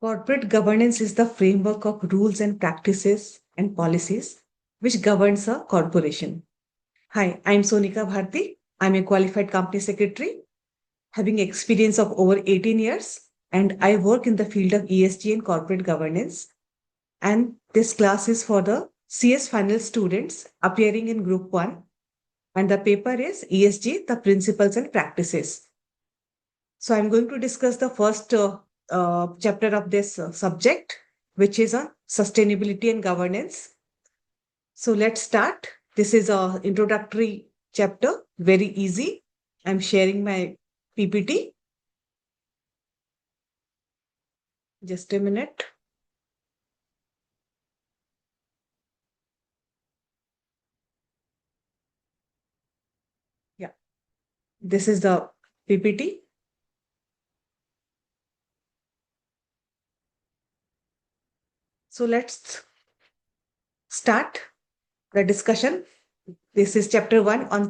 Corporate governance is the framework of rules and practices and policies which governs a corporation. Hi, I'm Sonika Bharti. I'm a qualified company secretary having experience of over 18 years, and I work in the field of ESG and corporate governance. And this class is for the CS final students appearing in group 1, and the paper is ESG, the principles and practices. So I'm going to discuss the first chapter of this subject, which is on sustainability and governance. So let's start. This is a introductory chapter, very easy. I'm sharing my PPT. Just a minute. Yeah, this is the PPT. So let's start the discussion. This is chapter 1 on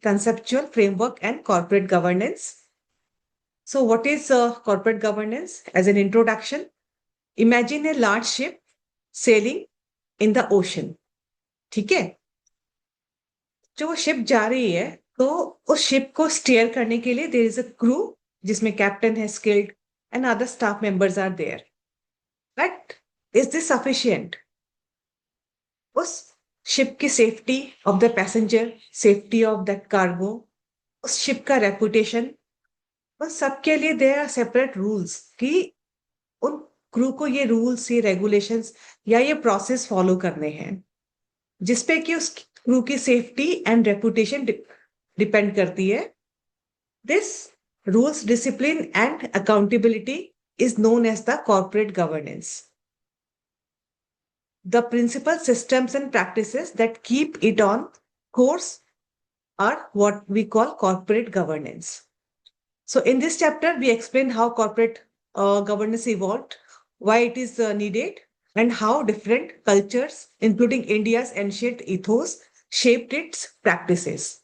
conceptual framework and corporate governance. So what is corporate governance? As an introduction, imagine a large ship sailing in the ocean. ठीक है, जो वो ship जा रही है तो उस ship को स्टीयर करने के लिए देयर इज अ क्रू जिसमें कैप्टन है, skilled, and other staff members are there. But is this sufficient? उस शिप की safety of the passenger, safety of that cargo, उस शिप का रेपुटेशन, उस सबके लिए देयर आर सेपरेट रूल्स कि उन क्रू को ये रूल्स, ये रेगुलेशंस या ये प्रोसेस फॉलो करने हैं जिसपे कि उस क्रू की सेफ्टी एंड रेपुटेशन डिपेंड करती है. This rules, discipline and accountability is known as the corporate governance. The principal systems and practices that keep it on course are what we call corporate governance. So in this chapter, we explain how corporate governance evolved, why it is needed, and how different cultures, including India's ancient ethos, shaped its practices.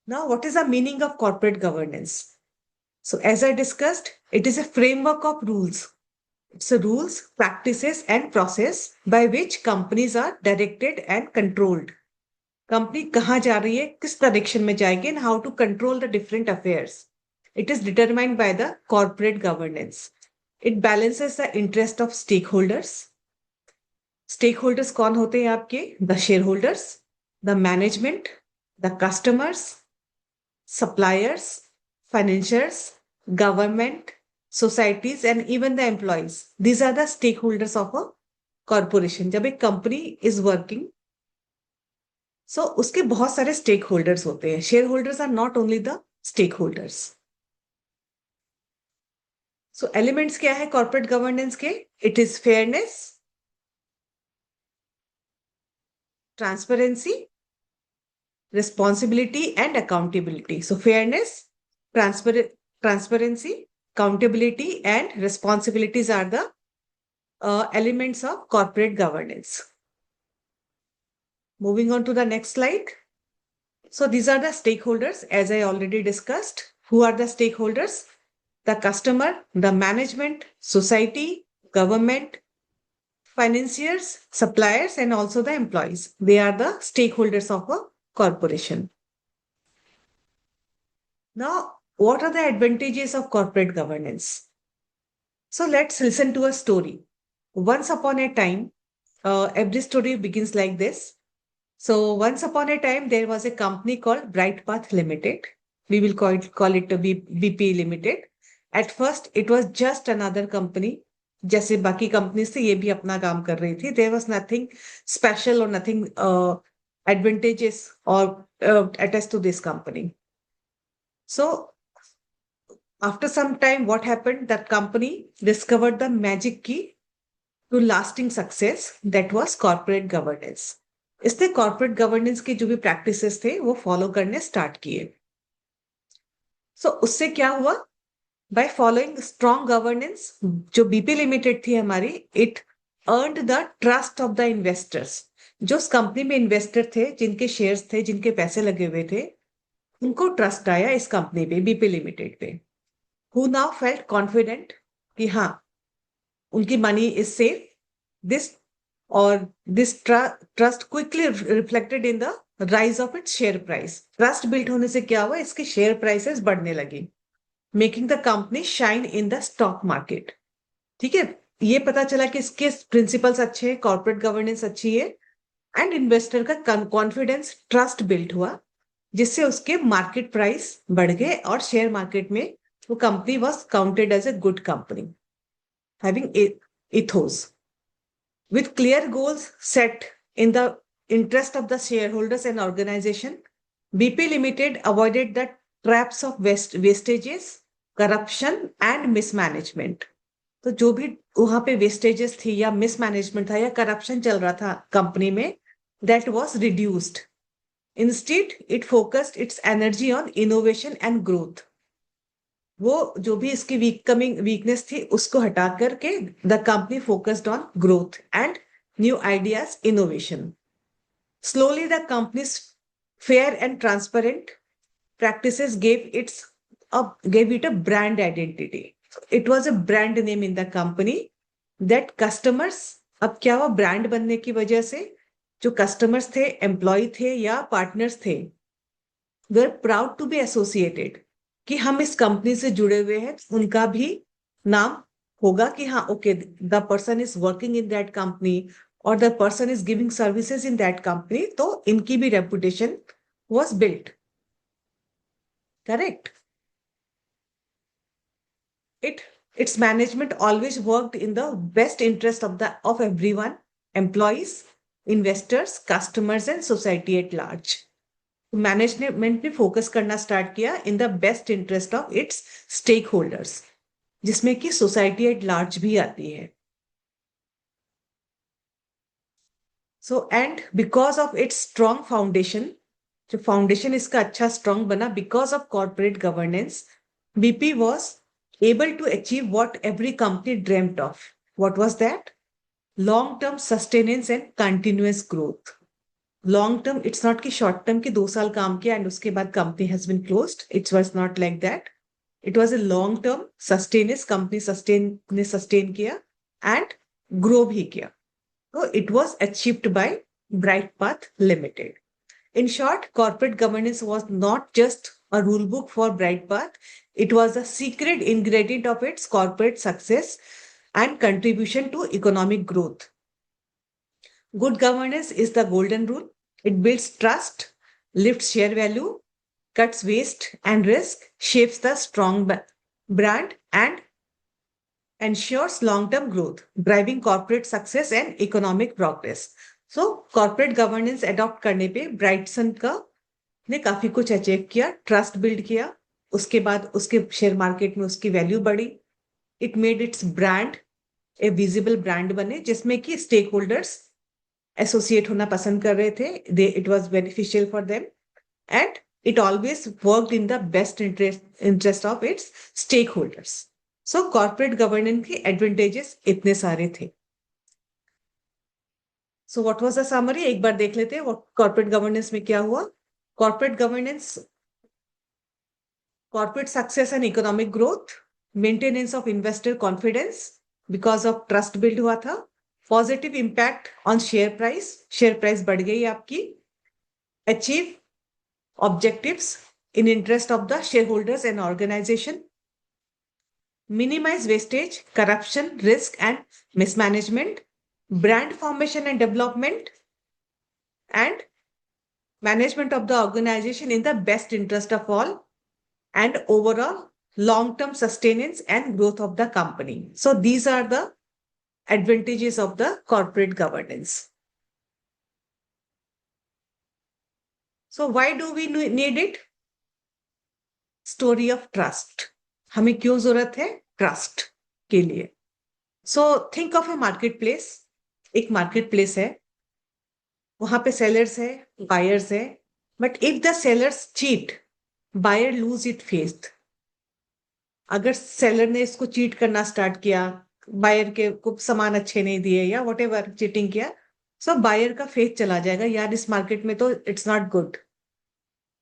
Now, what is the meaning of corporate governance? So as I discussed, it is a framework of rules. It's a rules, practices, and process by which companies are directed and controlled. Company कहाँ जा रही है, किस direction में जाएगी, and how to control the different affairs. It is determined by the corporate governance. It balances the interest of stakeholders. Stakeholders कौन होते हैं आपके? The shareholders, the management, the customers, suppliers, financiers, government, societies, and even the employees. These are the stakeholders of a corporation. जब एक company is working, so उसके बहुत सारे stakeholders होते हैं. Shareholders are not only the stakeholders. So elements क्या है corporate governance के? It is fairness, transparency, responsibility, and accountability. So fairness, transparency, accountability, and responsibilities are the elements of corporate governance. Moving on to the next slide. So these are the stakeholders, as I already discussed. Who are the stakeholders? The customer, the management, society, government, financiers, suppliers, and also the employees. They are the stakeholders of a corporation. Now, what are the advantages of corporate governance? So let's listen to a story. Once upon a time, every story begins like this. So once upon a time, there was a company called Brightpath Limited. We will call it BP Limited. At first, it was just another company. जैसे बाकी companies थे, ये भी अपना काम कर रही थी. There was nothing special or nothing advantageous or attached to this company. So after some time, what happened? That company discovered the magic key to lasting success. That was corporate governance. इसने corporate governance के जो भी practices थे वो follow करने start किए. सो उससे क्या हुआ? बाय फॉलोइंग स्ट्रॉन्ग गवर्नेंस, जो बीपी लिमिटेड थी हमारी, it earned the trust of the investors. जो उस कंपनी में इन्वेस्टर थे, जिनके शेयर्स थे, जिनके पैसे लगे हुए थे, उनको ट्रस्ट आया इस कंपनी पे, बीपी लिमिटेड पे. हु नाउ फेल्ट कॉन्फिडेंट कि हाँ उनकी मनी इज सेफ, दिस और this trust quickly reflected in the rise of its share price. Trust build होने से क्या हुआ, इसके शेयर प्राइसेस बढ़ने लगी, making the company shine in the stock market. ठीक है, ये पता चला कि इसके प्रिंसिपल्स अच्छे हैं, कॉर्पोरेट गवर्नेंस अच्छी है, एंड इन्वेस्टर का कॉन्फिडेंस, ट्रस्ट बिल्ड हुआ, जिससे उसके मार्केट प्राइस बढ़ गए और शेयर मार्केट में वो company was counted as a good company having ethos with clear goals set in the interest of the shareholders and organization. BP Limited avoided the traps of wastages, corruption and mismanagement. तो जो भी वहां पे vestiges थी या mismanagement था या corruption चल रहा था कंपनी में, that was reduced. Instead it focused it's energy on innovation and growth. वो जो भी इसकी वीकनेस थी उसको हटा करके the company focused on growth and new ideas, innovation. Slowly, the company's fair and transparent practices gave it a brand identity. It was a brand name in the company that customers, अब क्या हुआ, brand बनने की वजह से जो customers थे, employ थे या पार्टनर्स थे, they are proud to be associated कि हम इस कंपनी से जुड़े हुए हैं। उनका भी नाम होगा कि हाँ okay, the person is working in that company or the person is giving services in that company, तो इनकी भी reputation was built. Correct. Its management always worked in the best interest of everyone, employees, investors, customers and society at large. Management ने focus करना start किया in the best interest of its stake holders, जिसमें कि society at large भी आती है। So, and because of its strong foundation, जो foundation इसका अच्छा स्ट्रांग बना, because of corporate governance, BP was able to achieve what every company dreamt of. What was that? Long term sustenance and continuous growth. Long term, it's not कि short term कि 2 साल काम किया and उसके बाद company has been closed. It was not like that. It was a long term sustenance, company sustain किया and grow भी किया. So it was achieved by BrightPath Limited. In short, corporate governance was not just a rule book for BrightPath, it was a secret ingredient of its corporate success and contribution to economic growth. Good governance is the golden rule. It builds trust, lifts share value, cuts waste and risk, shapes the strong brand, and ensures long-term growth, driving corporate success and economic progress. So, corporate governance adopt करने पे ब्राइटसन का ने काफी कुछ achieve किया, trust build किया, उसके बाद उसके शेयर मार्केट में उसकी वैल्यू बढ़ी, it made it's brand A visible brand बने, जिसमें कि स्टेक होल्डर्स एसोसिएट होना पसंद कर रहे थे, they it was beneficial for them, and it always worked in the best interest of its stake holders. So corporate governance के advantages इतने सारे थे। So what was the summary, एक बार देख लेते हैं कॉर्पोरेट गवर्नेंस में क्या हुआ। Corporate governance, corporate success and economic growth, maintenance of investor confidence because of trust build हुआ था, positive impact on share price बढ़ गई आपकी, achieve objectives in interest of the shareholders and organization, minimize wastage, corruption, risk and mismanagement, brand formation and development, and management of the organization in the best interest of all, and overall long-term sustenance and growth of the company. So these are the advantages of the corporate governance. So why do we need it? Story of trust. हमें क्यों जरूरत है trust के लिए? So think of a marketplace. एक marketplace है, वहां पे sellers है, buyers है, but if the sellers cheat, buyer lose its faith. अगर सेलर ने इसको चीट करना स्टार्ट किया, बायर के को सामान अच्छे नहीं दिए या वट एवर चीटिंग किया, सो बायर का फेथ चला जाएगा, यार इस मार्केट में तो it's not good,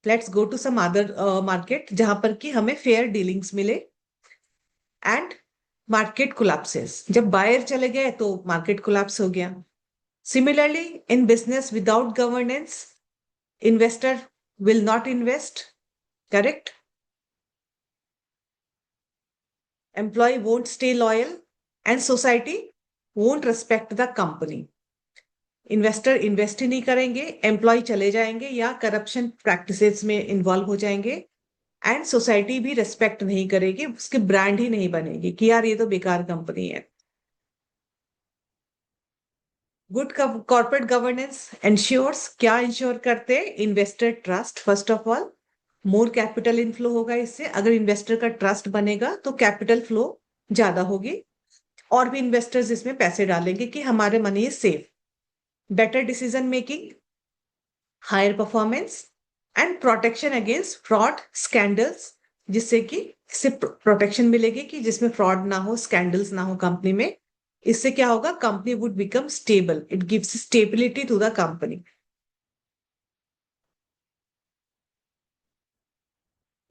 let's go to some other market जहां पर कि हमें फेयर डीलिंग्स मिले, एंड मार्केट कोलैप्सेस, जब बायर चले गए तो मार्केट कोलैप्स हो गया. Similarly in business without governance, investor will not invest, correct? Employee won't stay loyal, and society won't respect the company. Investor invest ही नहीं करेंगे, एम्प्लॉय चले जाएंगे या करप्शन प्रैक्टिसेस में इन्वॉल्व हो जाएंगे, एंड सोसाइटी भी रेस्पेक्ट नहीं करेगी, उसकी ब्रांड ही नहीं बनेगी कि यार ये तो बेकार कंपनी है. गुड कॉर्पोरेट गवर्नेंस इंश्योर्स, क्या इंश्योर करते हैं? Investor trust. First of all, more capital inflow होगा इससे. अगर इन्वेस्टर का ट्रस्ट बनेगा तो कैपिटल फ्लो ज्यादा होगी और भी इन्वेस्टर्स इसमें पैसे डालेंगे कि हमारे money is safe. Better decision making, higher performance and protection against fraud scandals, जिससे कि इससे प्रोटेक्शन मिलेगी कि जिसमें फ्रॉड ना हो, स्कैंडल्स ना हो कंपनी में. इससे क्या होगा? Company would become stable. It gives stability to the company.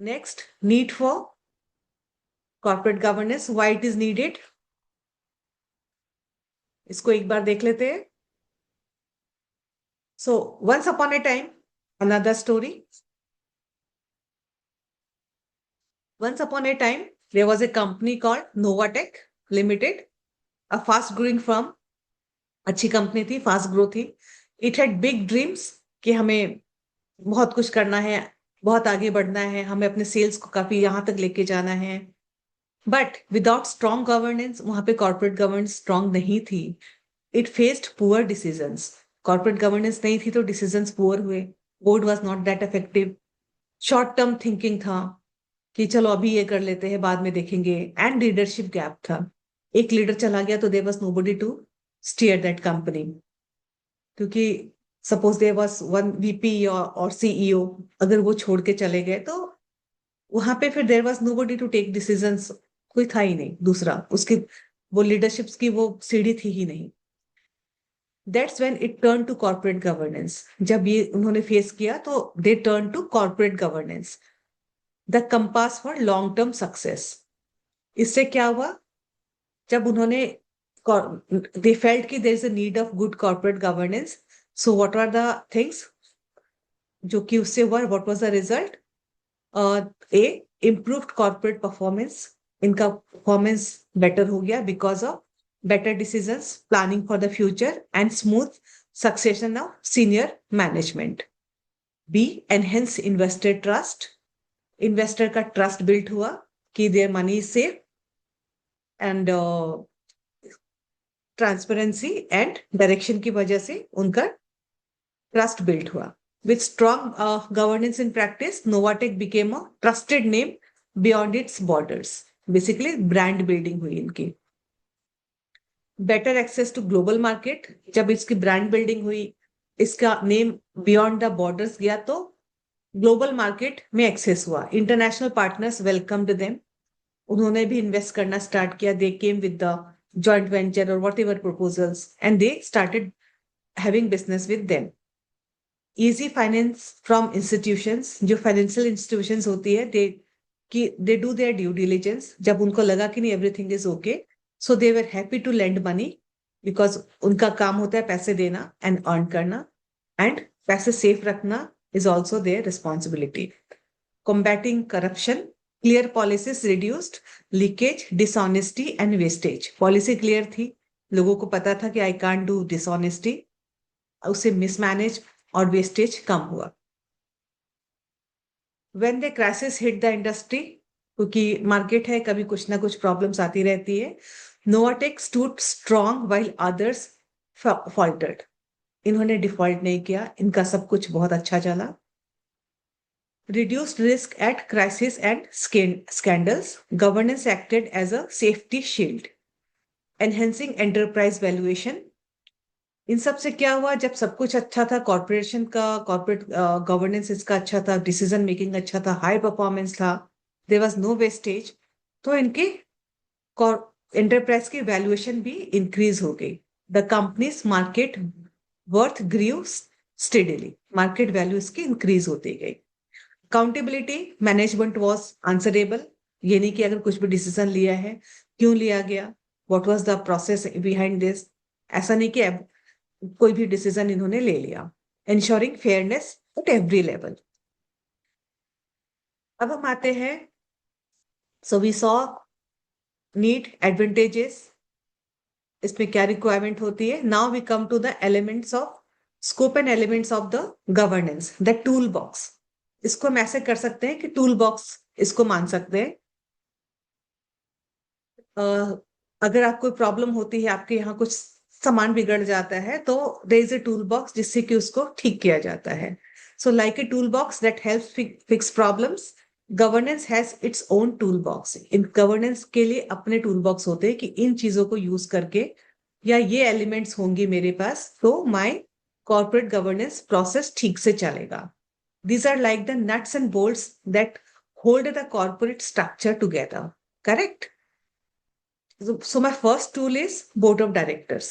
Next, need for corporate governance, why it is needed. इसको एक बार देख लेते हैं. So once upon a time, another story. Once upon a time, there was a company called Novatech Limited, a fast growing firm. अच्छी company थी, fast grow थी. It had big dreams कि हमें बहुत कुछ करना है, बहुत आगे बढ़ना है, हमें अपने सेल्स को काफी यहां तक लेके जाना है. बट विदाउट स्ट्रॉन्ग गवर्नेंस, वहां पे कॉर्पोरेट गवर्नेंस स्ट्रॉन्ग नहीं थी. It faced poor decisions. Corporate governance नहीं थी तो डिसीजंस पुअर हुए. Board was not that effective. Short term thinking था कि चलो अभी ये कर लेते हैं, बाद में देखेंगे. एंड लीडरशिप गैप था. एक लीडर चला गया तो there was nobody to steer that company. क्योंकि suppose there was one VP और सीईओ, अगर वो छोड़ के चले गए तो वहां पे फिर there was nobody to take decisions. कोई था ही नहीं दूसरा उसकी, वो लीडरशिप की वो सीढ़ी थी ही नहीं. That's when it turn to corporate governance. जब ये उन्होंने फेस किया तो they turn to corporate governance, the compass for long term success. इससे क्या हुआ? जब उन्होंने दे फेल्ट कि there is a need of good corporate governance. So what are the things जो कि उससे हुआ? What was the result? A improved corporate performance. इनका परफॉर्मेंस बेटर हो गया because of better decisions, planning for the future and smooth succession of senior management. Be enhance investor trust. Investor का trust build हुआ कि their money is safe, and transparency and direction की वजह से उनका trust build हुआ. With strong governance in practice, Novatech became a trusted name beyond its borders. Basically, brand building हुई इनकी. Better access to global market. जब इसकी brand building हुई, इसका name beyond the borders गया तो global market में access हुआ. International partners welcomed them. उन्होंने भी invest करना start किया. They came with the joint venture or whatever proposals, and they started having business with them. Easy finance from institutions. जो financial institutions होती है, they do their due diligence. जब उनको लगा कि नहीं everything is okay, so they were happy to lend money, because उनका काम होता है पैसे देना एंड अर्न करना, एंड पैसे सेफ रखना is also their responsibility. Combating corruption, clear policies reduced leakage, dishonesty and wastage. Policy clear थी, लोगों को पता था कि आई कांट डू डिसऑनेस्टी, उसे मिसमैनेज और वेस्टेज कम हुआ. When the crisis hit the industry, क्योंकि मार्केट है, कभी कुछ ना कुछ प्रॉब्लम्स आती रहती है. Novatek stood strong while others faltered. इन्होंने डिफॉल्ट नहीं किया, इनका सब कुछ बहुत अच्छा चला. Reduced risk at crisis and scandals. Governance acted as a safety shield. Enhancing enterprise valuation. इन सब से क्या हुआ? जब सब कुछ अच्छा था, कॉर्पोरेशन का कॉर्पोरेट गवर्नेंस इसका अच्छा था, डिसीजन मेकिंग अच्छा था, हाई परफॉर्मेंस था, देयर वाज नो वेस्टेज, तो इनके एंटरप्राइज की वैल्यूएशन भी इंक्रीज हो गई. The companies market worth grew steadily. Market value इसकी इंक्रीज होती गई. Accountability, management was answerable. ये नहीं कि अगर कुछ भी डिसीजन लिया है क्यों लिया गया, what was the process behind this. ऐसा नहीं कि अब कोई भी डिसीजन इन्होंने ले लिया। ensuring fairness at every level. अब हम आते हैं, so we saw need, advantages, इसमें क्या रिक्वायरमेंट होती है। Now we come to the elements of scope and elements of the governance, the tool box. इसको हम ऐसे कर सकते हैं कि टूल बॉक्स इसको मान सकते हैं। अगर आप कोई प्रॉब्लम होती है, आपके यहाँ कुछ सामान बिगड़ जाता है, तो there is a tool box जिससे कि उसको ठीक किया जाता है। So like a tool box that helps fix problems, governance has its own tool box. इन गवर्नेंस के लिए अपने टूल बॉक्स होते हैं कि इन चीजों को यूज करके, या ये एलिमेंट्स होंगे मेरे पास, तो माय कॉर्पोरेट गवर्नेंस प्रोसेस ठीक से चलेगा। These are like the nuts and bolts that hold the corporate structure together. Correct? So my first tool is board of directors.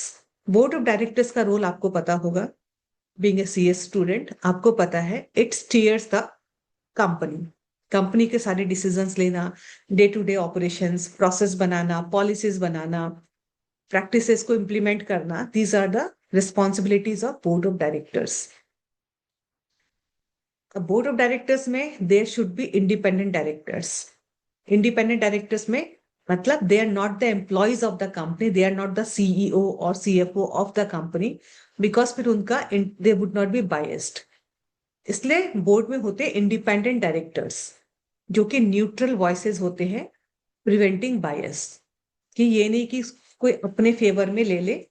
Board of directors का रोल आपको पता होगा। बीइंग ए सीएस स्टूडेंट आपको पता है, it steers the company. Company के सारे decisions लेना, day to day operations, process बनाना, पॉलिसीज बनाना, प्रैक्टिसेस को इम्प्लीमेंट करना, these are the responsibilities of board of directors. Board of directors में there should be independent directors. Independent directors में मतलब they are not the employees of the company, they are not the CEO और CFO of the company, because फिर उनका they would not be biased. इसलिए board में होते independent directors जो कि न्यूट्रल वॉइसेस होते हैं, प्रिवेंटिंग बायस। कि ये नहीं कि कोई अपने फेवर में ले ले,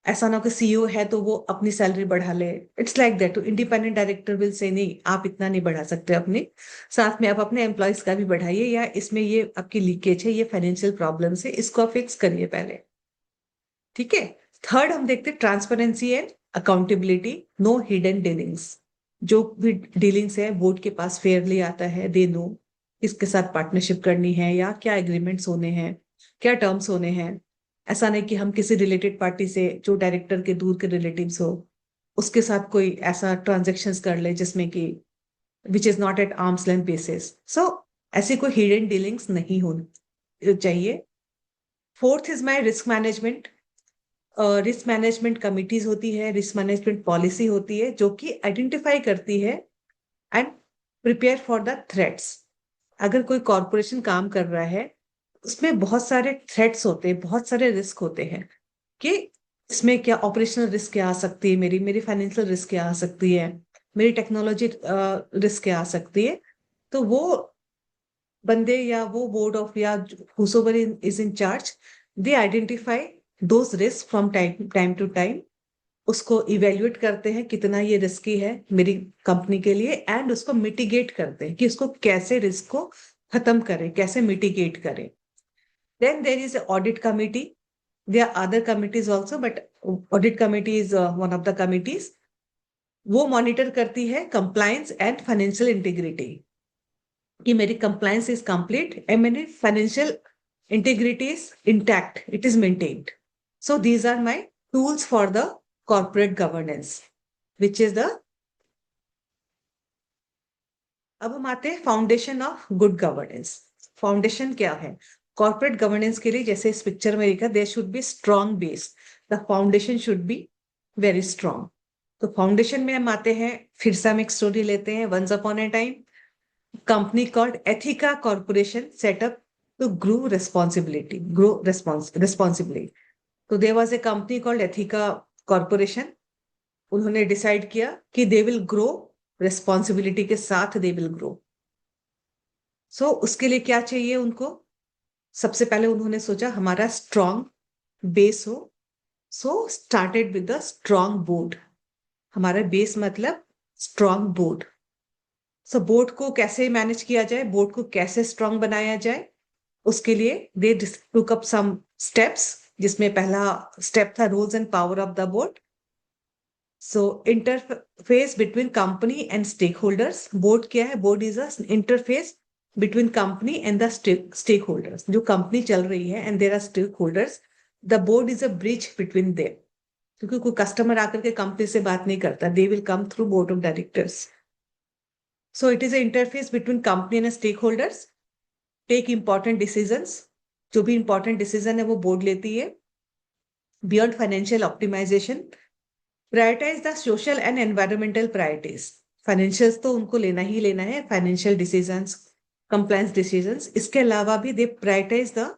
ऐसा ना कि सीईओ है तो वो अपनी सैलरी बढ़ा ले। It's like that. तो इंडिपेंडेंट डायरेक्टर विल से नहीं, आप इतना नहीं बढ़ा सकते अपने, साथ में आप अपने एम्प्लॉयज का भी बढ़ाइए, या इसमें ये आपकी लीकेज है, ये फाइनेंशियल प्रॉब्लम है, इसको आप फिक्स करिए पहले। ठीक है। थर्ड हम देखते हैं transparency and accountability, no hidden dealings. जो भी डीलिंग्स है बोर्ड के पास फेयरली आता है, दे नो किसके साथ पार्टनरशिप करनी है, या क्या एग्रीमेंट्स होने हैं, क्या टर्म्स होने हैं। ऐसा नहीं कि हम किसी रिलेटेड पार्टी से, जो डायरेक्टर के दूर के रिलेटिव्स हो, उसके साथ कोई ऐसा ट्रांजेक्शन्स कर ले जिसमें कि which is not at arms length basis. So ऐसी कोई हिडन डीलिंग्स नहीं होनी चाहिए। Fourth is my risk management. Risk management committees होती है, रिस्क मैनेजमेंट पॉलिसी होती है जो कि आइडेंटिफाई करती है and prepare for the threats. अगर कोई कॉरपोरेशन काम कर रहा है, उसमें बहुत सारे थ्रेट्स होते हैं, बहुत सारे रिस्क होते हैं कि इसमें क्या ऑपरेशनल रिस्क क्या आ सकती है, मेरी मेरी फाइनेंशियल रिस्क क्या आ सकती है, मेरी टेक्नोलॉजी रिस्क क्या आ सकती है। तो वो बंदे या वो बोर्ड ऑफ या whosoever is in charge, they identify those risk from time to time. उसको इवेल्युएट करते हैं कितना ये रिस्की है मेरी कंपनी के लिए, एंड उसको मिटिगेट करते हैं कि उसको कैसे रिस्क को खत्म करें, कैसे मिटिगेट करें। Then there is audit committee. There are other committees also, but audit committee is one of the committees. वो मॉनिटर करती है कंप्लायंस एंड फाइनेंशियल इंटीग्रिटी, कि मेरी कंप्लायंस इज कंप्लीट एंड मेरी financial integrity is intact, it is maintained. So these are my tools for the corporate governance, which is the। अब हम आते हैं foundation of good governance. Foundation क्या है corporate governance के लिए? जैसे इस पिक्चर में लिखा, there should be strong base, the foundation should be very strong. तो फाउंडेशन में हम आते हैं, फिर से हम एक स्टोरी लेते हैं। Once upon a time, company called Ethica corporation set up to grow responsibly. तो there was a company called Ethica corporation. उन्होंने डिसाइड किया कि दे विल ग्रो, रिस्पॉन्सिबिलिटी के साथ दे विल ग्रो। सो उसके लिए क्या चाहिए उनको? सबसे पहले उन्होंने सोचा हमारा स्ट्रॉन्ग बेस हो। So started with the strong board. हमारा बेस मतलब स्ट्रॉन्ग बोर्ड। सो बोर्ड को कैसे मैनेज किया जाए, बोर्ड को कैसे स्ट्रॉन्ग बनाया जाए, उसके लिए दे टुक अप सम स्टेप्स, जिसमें पहला स्टेप था rules and power of the board. So interface between company and stakeholders. Board क्या है? Board is a interface between company and the stakeholders. जो कंपनी चल रही है and there are stakeholders, the board is a bridge between them. क्योंकि कोई customer आकर के कंपनी से बात नहीं करता, they will come through board of directors. So it is a interface between company and stakeholders, take important decisions, जो भी इंपॉर्टेंट डिसीजन है वो बोर्ड लेती है। Beyond financial optimization, prioritize the social and environmental priorities. Financials तो उनको लेना ही लेना है, फाइनेंशियल डिसीजंस, कंप्लायंस डिसीजंस। इसके अलावा भी they prioritize the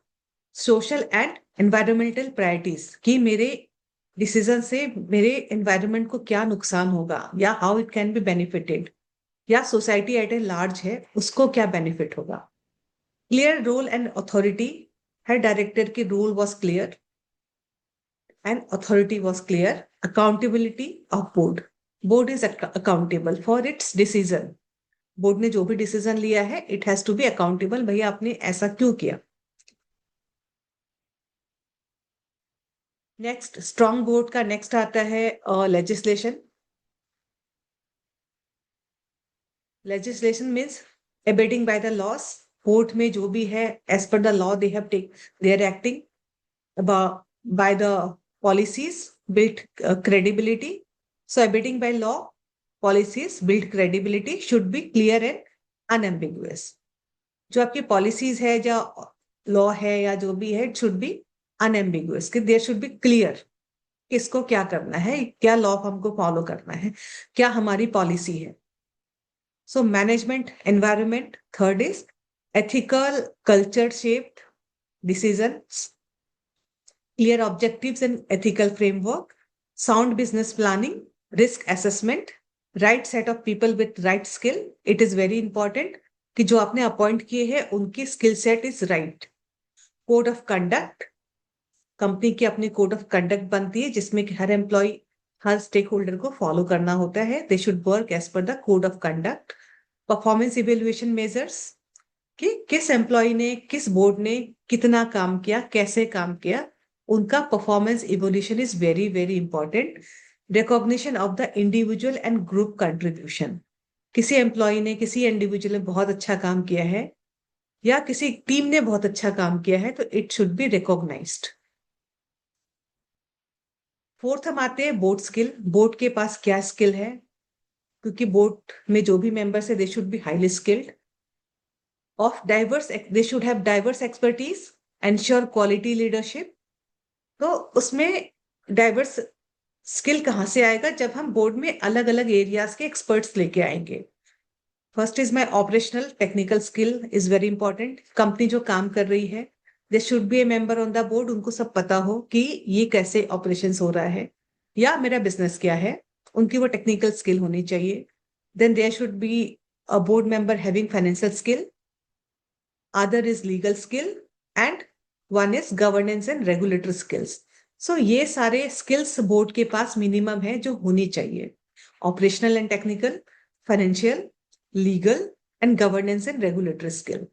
social and environmental priorities, कि मेरे डिसीजन से मेरे एनवायरमेंट को क्या नुकसान होगा या how it can be benefited, या सोसाइटी एट ए लार्ज है उसको क्या बेनिफिट होगा। क्लियर रोल एंड अथॉरिटी, हर डायरेक्टर की role was clear and authority was clear. Accountability of board. Board is accountable for its decision. Board ने जो भी डिसीजन लिया है it has to be accountable, भैया आपने ऐसा क्यों किया। नेक्स्ट, स्ट्रॉन्ग बोर्ड का नेक्स्ट आता है legislation. Legislation means abiding by the laws. Court में जो भी है as per the law they have take, they are acting by the policies build credibility. So abiding by law, policies build credibility, should be clear and unambiguous. जो आपकी policies है या law है या जो भी है, इट शुड बी अनएम्बिगुअस, कि देयर शुड बी क्लियर किसको क्या करना है, क्या लॉ हमको फॉलो करना है, क्या हमारी पॉलिसी है। So management environment, third is ethical culture shaped decisions, clear objectives and ethical framework, sound business planning, risk assessment, right set of people with right skill. It is very important कि जो आपने appoint किए हैं उनकी skill set is right. Code of conduct, company की अपनी code of conduct बनती है जिसमें कि हर एम्प्लॉय, हर स्टेक होल्डर को फॉलो करना होता है। They should work as per the code of conduct. Performance evaluation measures, कि किस एम्प्लॉय ने, किस बोर्ड ने कितना काम किया, कैसे काम किया, उनका performance evolution is very very important. Recognition of the individual and group contribution, किसी एम्प्लॉय ने, किसी इंडिविजुअल ने बहुत अच्छा काम किया है या किसी टीम ने बहुत अच्छा काम किया है तो it should be recognized. Fourth हम आते हैं बोर्ड स्किल। बोर्ड के पास क्या स्किल है, क्योंकि बोर्ड में जो भी मेंबर्स है they should be highly skilled, of diverse, they should have diverse expertise, ensure quality leadership. तो उसमें डाइवर्स स्किल कहाँ से आएगा, जब हम बोर्ड में अलग अलग एरियाज के एक्सपर्ट्स लेके आएंगे। First is my operational technical skill is very important. Company जो काम कर रही है, they should B A member on the board, उनको सब पता हो कि ये कैसे ऑपरेशन हो रहा है या मेरा बिजनेस क्या है, उनकी वो टेक्निकल स्किल होनी चाहिए। Then there should be a board member having financial skill, other is legal skill and one is governance and regulatory skills. So ये सारे स्किल्स बोर्ड के पास मिनिमम है जो होनी चाहिए, operational and technical, financial, legal and governance and regulatory skill.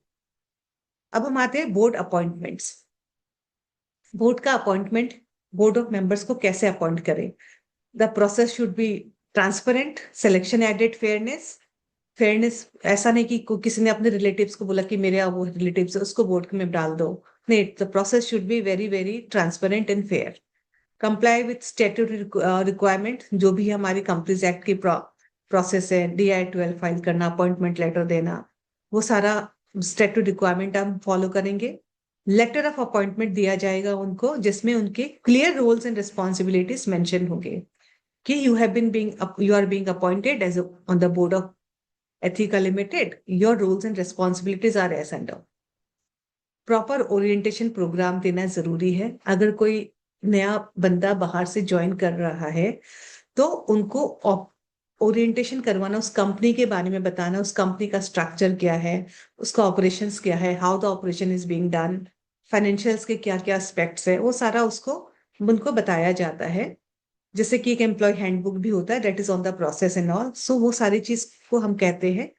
अब हम आते हैं बोर्ड अपॉइंटमेंट्स। बोर्ड का अपॉइंटमेंट, बोर्ड ऑफ मेंबर्स को कैसे अपॉइंट करें। The process should be transparent, selection added fairness. Fairness ऐसा नहीं कि किसी ने अपने रिलेटिव्स को बोला कि मेरे वो रिलेटिव्स है उसको बोर्ड में डाल दो, नहीं, the process should be very very transparent and fair. Comply with statutory requirement, जो भी हमारी कंपनीज एक्ट की प्रोसेस है, DI-12 फाइल करना, अपॉइंटमेंट लेटर देना, वो सारा स्टैट्यूट रिक्वायरमेंट हम फॉलो करेंगे। लेटर ऑफ अपॉइंटमेंट दिया जाएगा उनको जिसमें उनके clear roles and responsibilities mention होंगे कि you are being appointed as on the board of Ethica limited, your roles and responsibilities are as under. Proper orientation program देना जरूरी है। अगर कोई नया बंदा बाहर से ज्वाइन कर रहा है तो उनको ओरिएंटेशन करवाना, उस कंपनी के बारे में बताना, उस कंपनी का स्ट्रक्चर क्या है, उसका ऑपरेशंस क्या है, how the operation is being done, financials के क्या क्या एस्पेक्ट्स है, वो सारा उसको उनको बताया जाता है। जैसे कि एक एम्प्लॉय हैंडबुक भी होता है, that is on the process and all. So वो सारी चीज को हम कहते हैं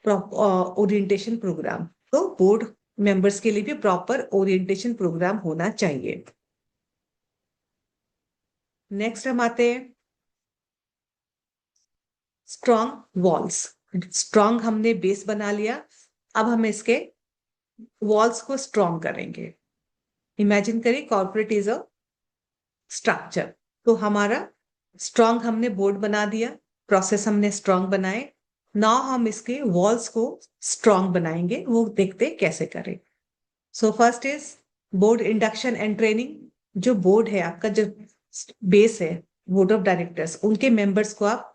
ओरिएंटेशन प्रोग्राम। तो बोर्ड मेंबर्स के लिए भी प्रॉपर ओरिएंटेशन प्रोग्राम होना चाहिए। नेक्स्ट हम आते हैं स्ट्रॉन्ग वॉल्स। स्ट्रॉन्ग हमने बेस बना लिया, अब हम इसके वॉल्स को स्ट्रॉन्ग करेंगे। इमेजिन करिए कॉर्पोरेट इज अ स्ट्रक्चर, तो हमारा स्ट्रॉन्ग हमने बोर्ड बना दिया, प्रोसेस हमने स्ट्रॉन्ग बनाए। नाउ हम इसके वॉल्स को स्ट्रॉन्ग बनाएंगे, वो देखते कैसे करें। So first is board induction and training, जो बोर्ड है आपका, जो बेस है बोर्ड ऑफ डायरेक्टर्स, उनके मेंबर्स को आप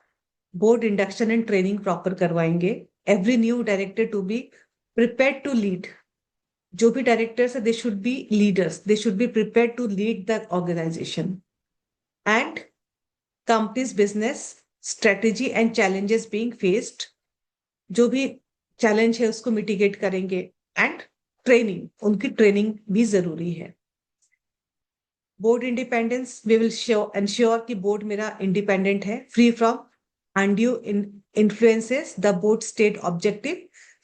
board induction and training proper करवाएंगे. Every new director to be prepared to lead. जो भी डायरेक्टर्स है, they should be leaders, they should be prepared to lead the organisation. And companies business strategy and challenges being faced, जो भी challenge है उसको mitigate करेंगे. And training, उनकी training भी जरूरी है. Board independence, we will ensure कि बोर्ड मेरा इंडिपेंडेंट है, free from undue influences the board state objective,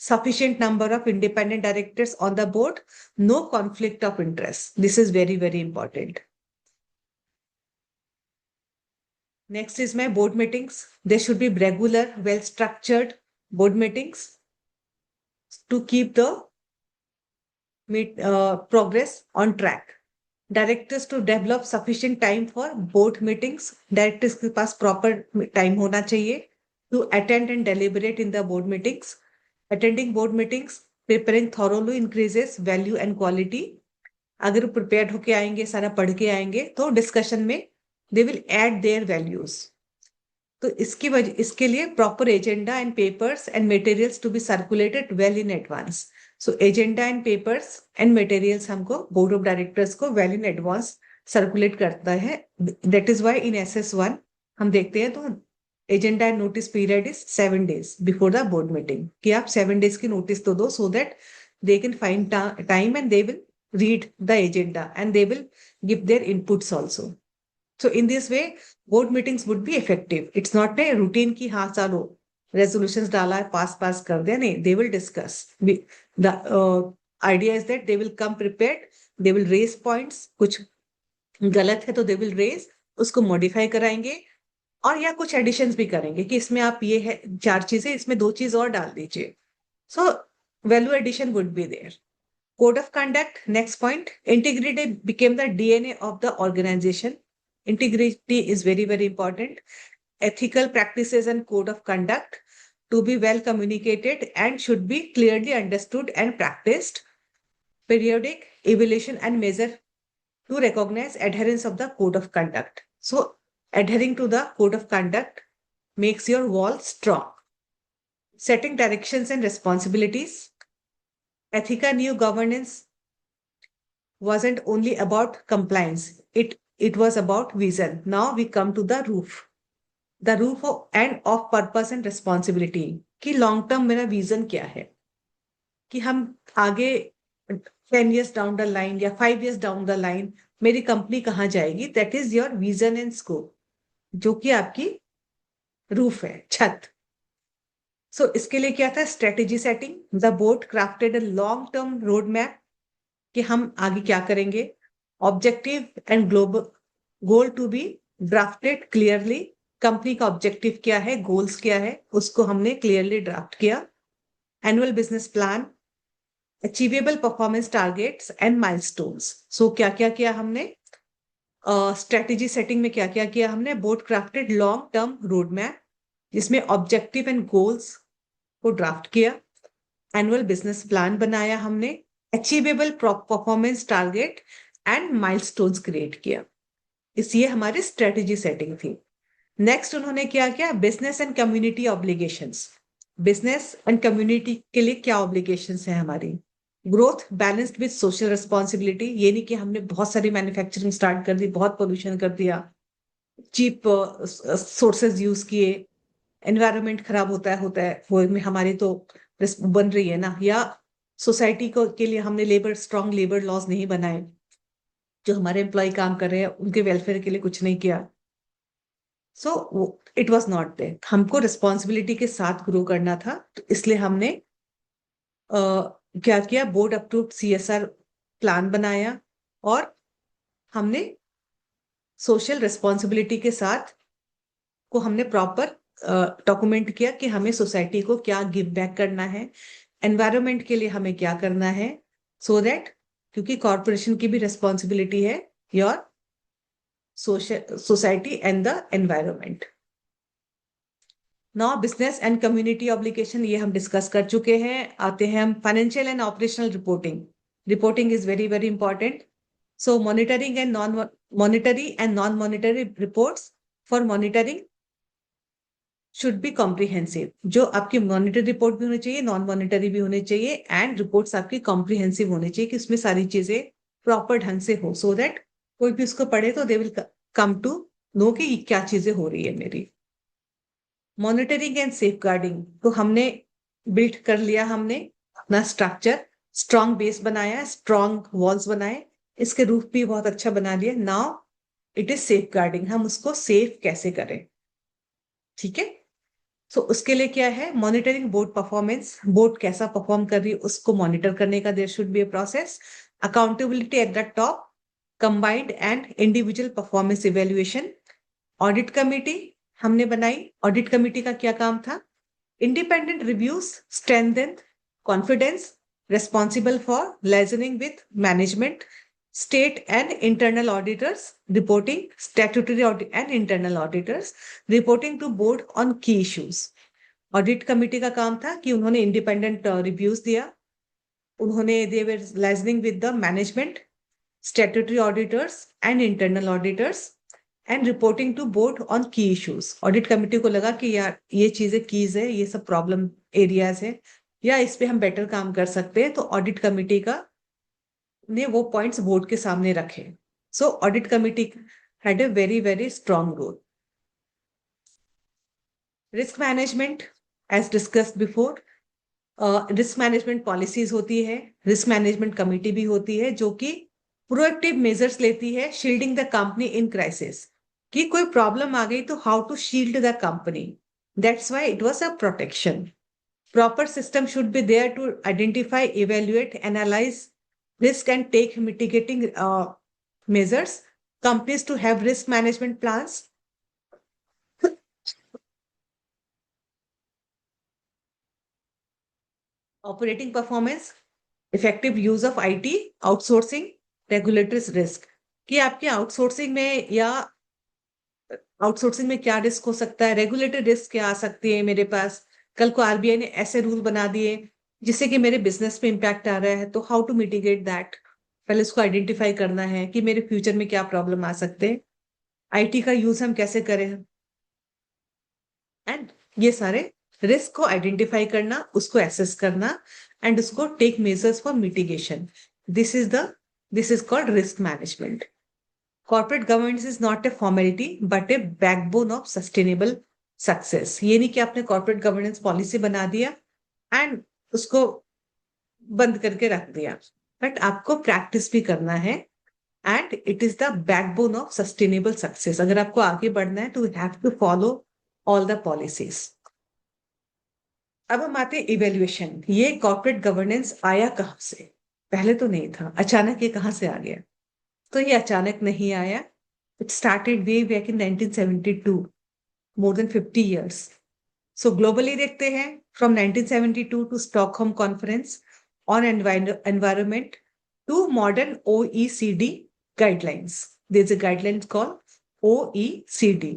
sufficient number of independent directors on the board, no conflict of interest. This is very, very important. Next is my board meetings. There should be regular, well structured board meetings to keep the progress on track. Directors to develop sufficient time for board meetings. Directors के पास proper time होना चाहिए to attend and deliberate in the board meetings. Attending board meetings, preparing thoroughly increases value and quality. अगर prepared होके आएंगे, सारा पढ़ के आएंगे, तो discussion में they will add their values. तो इसके लिए proper agenda and papers and materials to be circulated well in advance. So agenda and papers and materials हमको board of directors को well in advance circulate करता है. That is why in SS1 हम देखते हैं तो agenda and notice period is 7 days before the board meeting, कि आप 7 days की notice तो दो, so that they can find time and they will read the agenda and they will give their inputs also. So in this way, board meetings would be effective. It's not a routine ki हाँ चलो resolutions डाला है, pass कर दिया, नहीं. They will discuss. The idea is that they will come prepared. They will raise points. कुछ गलत है तो they will raise, उसको modify कराएंगे, और या कुछ additions भी करेंगे कि इसमें आप ये है 4 चीजें, इसमें 2 चीज और डाल दीजिए. So value addition would be there. Code of conduct, next point. Integrity became the DNA of the organization. Integrity is very, very important. Ethical practices and code of conduct to be well communicated and should be clearly understood and practiced. Periodic evaluation and measure to recognize adherence of the code of conduct. So adhering to the code of conduct makes your wall strong. Setting directions and responsibilities. Ethica new governance wasn't only about compliance. It was about vision. Now we come to the roof. The roof of purpose and responsibility. कि long term मेरा vision क्या है, कि हम आगे 10 years down the line या 5 years down the line मेरी company कहाँ जाएगी. That is your vision and scope, जो कि आपकी रूफ है, छत. सो इसके लिए क्या था, strategy setting. The board crafted a long term road map कि हम आगे क्या करेंगे. Objective and global goal to be drafted clearly. Company का ऑब्जेक्टिव क्या है, गोल्स क्या है, उसको हमने क्लियरली ड्राफ्ट किया. Annual business plan, achievable performance targets and milestones. So क्या क्या किया हमने, स्ट्रेटेजी सेटिंग में क्या क्या किया हमने. Board crafted long term road map जिसमें ऑब्जेक्टिव एंड गोल्स को ड्राफ्ट किया. एनुअल बिजनेस प्लान बनाया हमने. Achievable performance target and milestones create किया. ये हमारी स्ट्रेटेजी सेटिंग थी. नेक्स्ट उन्होंने क्या किया, business and community obligations. Business and community के लिए क्या ऑब्लिगेशंस है हमारी. Growth balanced with social responsibility. ये नहीं कि हमने बहुत सारी मैन्युफैक्चरिंग स्टार्ट कर दी, बहुत पोल्यूशन कर दिया, चीप सोर्सेज यूज किए, एनवायरनमेंट खराब होता है वो में हमारी तो बन रही है ना. या सोसाइटी को के लिए हमने स्ट्रॉन्ग लेबर लॉज नहीं बनाए, जो हमारे एम्प्लॉय काम कर रहे हैं उनके वेलफेयर के लिए कुछ नहीं किया. So it was not there. हमको रिस्पॉन्सिबिलिटी के साथ ग्रो करना था, तो इसलिए हमने क्या किया, बोर्ड अप्रूव्ड CSR प्लान बनाया, और हमने सोशल रिस्पॉन्सिबिलिटी के साथ को हमने प्रॉपर डॉक्यूमेंट किया कि हमें सोसाइटी को क्या गिव बैक करना है, एनवायरनमेंट के लिए हमें क्या करना है. सो दैट, क्योंकि कॉर्पोरेशन की भी रिस्पॉन्सिबिलिटी है your society and the environment. Now business and community obligation ये हम डिस्कस कर चुके हैं. आते हैं हम financial and operational reporting. Reporting is very, very important. So monitoring and non-monetary reports for monitoring should be comprehensive. जो आपकी मॉनिटरी रिपोर्ट भी होनी चाहिए, नॉन मॉनिटरी भी होनी चाहिए, एंड रिपोर्ट्स आपकी कॉम्प्रिहेंसिव होनी चाहिए कि उसमें सारी चीजें प्रॉपर ढंग से हो, सो दैट कोई भी उसको पढ़े तो they will come to know कि क्या चीजें हो रही है मेरी। मॉनिटरिंग एंड सेफ गार्डिंग, तो हमने बिल्ड कर लिया, हमने अपना स्ट्रक्चर, स्ट्रॉन्ग बेस बनाया, स्ट्रॉन्ग वॉल्स बनाए, इसके रूफ भी बहुत अच्छा बना लिया। Now it is safeguarding, हम उसको सेफ कैसे करें। ठीक है, सो उसके लिए क्या है, मॉनिटरिंग बोर्ड परफॉर्मेंस, बोर्ड कैसा परफॉर्म कर रही है उसको मॉनिटर करने का there should be a process. Accountability at the top, combined and individual performance evaluation. Audit committee हमने बनाई, ऑडिट कमेटी का क्या काम था, independent reviews strengthen confidence, responsible for liaising with management, state and internal auditors, reporting statutory audit and internal auditors, reporting to board on key issues. Audit committee का काम था कि उन्होंने इंडिपेंडेंट रिव्यूज दिया, उन्होंने they were liaisoning with the management, statutory auditors and internal auditors, and reporting to board on key issues. Audit committee को लगा कि यार ये चीजें कीज है, ये सब प्रॉब्लम एरियाज है, या इस पे हम बेटर काम कर सकते हैं, तो ऑडिट कमेटी का ने वो पॉइंट्स बोर्ड के सामने रखे। So audit committee had a very very strong role. Risk management, as discussed before, risk management policies होती है, रिस्क मैनेजमेंट कमेटी भी होती है जो कि प्रोएक्टिव मेजर्स लेती है, shielding the company in crisis, कि कोई प्रॉब्लम आ गई तो how to shield the company, that's why it was a protection. Proper system should be there to identify, evaluate, analyze risk and take mitigating measures. Companies to have risk management plans. Operating performance, effective use of IT, outsourcing, regulatory risk. कि आपके outsourcing में या outsourcing में क्या risk हो सकता है, regulatory risk क्या आ सकती है मेरे पास, कल को आरबीआई ने ऐसे रूल बना दिए जिससे कि मेरे बिजनेस पे इम्पैक्ट आ रहा है, तो हाउ टू मिटिगेट दैट, पहले उसको आइडेंटिफाई करना है कि मेरे फ्यूचर में क्या प्रॉब्लम आ सकते हैं, आईटी का यूज हम कैसे करें, एंड ये सारे रिस्क को आइडेंटिफाई करना, उसको एसेस करना, एंड उसको take measures for mitigation. This is called risk management. Corporate governance is not a formality but a backbone of sustainable success. ये नहीं कि आपने कॉर्पोरेट गवर्नेंस पॉलिसी बना दिया एंड उसको बंद करके रख दिया, बट आपको प्रैक्टिस भी करना है, and it is the backbone of sustainable success. अगर आपको आगे बढ़ना है तो you have to follow all the policies. अब हम आते हैं इवेल्युएशन। ये कॉर्पोरेट गवर्नेंस आया कहां से, पहले तो नहीं था, अचानक ये कहां से आ गया, तो ये अचानक नहीं आया। It started way back in 1972, more than 50 years। So globally देखते हैं, from 1972 to Stockholm conference on environment to modern OECD guidelines. There's a guidelines called OECD,